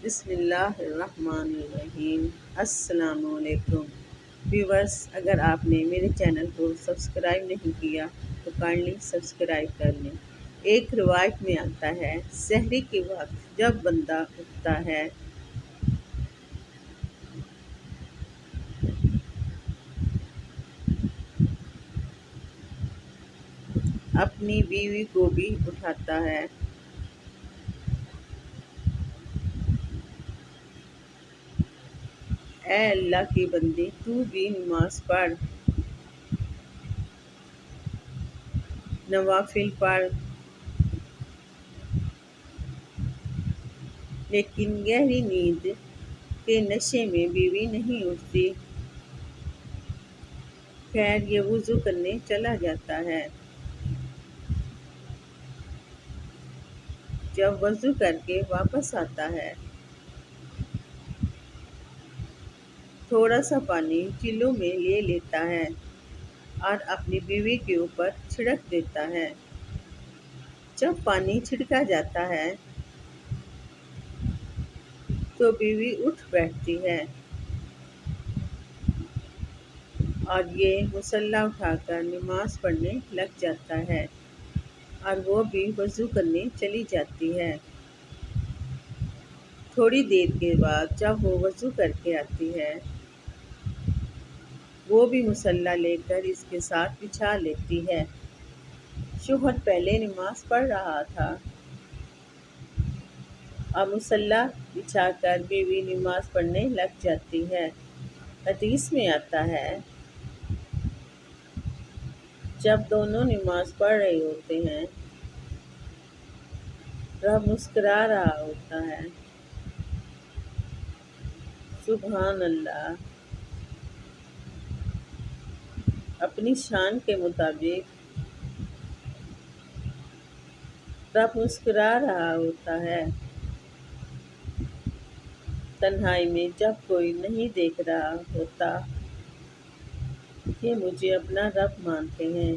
بسم اللہ الرحمن الرحیم۔ السلام علیکم ویورز، اگر آپ نے میرے چینل کو سبسکرائب نہیں کیا تو کائنڈلی سبسکرائب کر لیں۔ ایک روایت میں آتا ہے، سحری کے وقت جب بندہ اٹھتا ہے اپنی بیوی کو بھی اٹھاتا ہے۔ اے اللہ کی بندی، تو بھی نماز پڑھ، نوافل پڑھ، لیکن گہری نیند کے نشے میں بیوی نہیں اٹھتی۔ خیر، یہ وضو کرنے چلا جاتا ہے۔ جب وضو کر کے واپس آتا ہے، تھوڑا سا پانی چلو میں لے لیتا ہے اور اپنی بیوی کے اوپر چھڑک دیتا ہے۔ جب پانی چھڑکا جاتا ہے تو بیوی اٹھ بیٹھتی ہے اور یہ مصلی اٹھا کر نماز پڑھنے لگ جاتا ہے اور وہ بھی وضو کرنے چلی جاتی ہے۔ تھوڑی دیر کے بعد جب وہ وضو کر کے آتی ہے، وہ بھی مصلی لے کر اس کے ساتھ بچھا لیتی ہے۔ شوہر پہلے نماز پڑھ رہا تھا اور مصلی بچھا کر بیوی نماز پڑھنے لگ جاتی ہے۔ حدیث میں آتا ہے، جب دونوں نماز پڑھ رہے ہوتے ہیں، رب مسکرا رہا ہوتا ہے۔ سبحان اللہ! اپنی شان کے مطابق رب مسکرا رہا ہوتا ہے۔ تنہائی میں جب کوئی نہیں دیکھ رہا ہوتا، یہ مجھے اپنا رب مانتے ہیں۔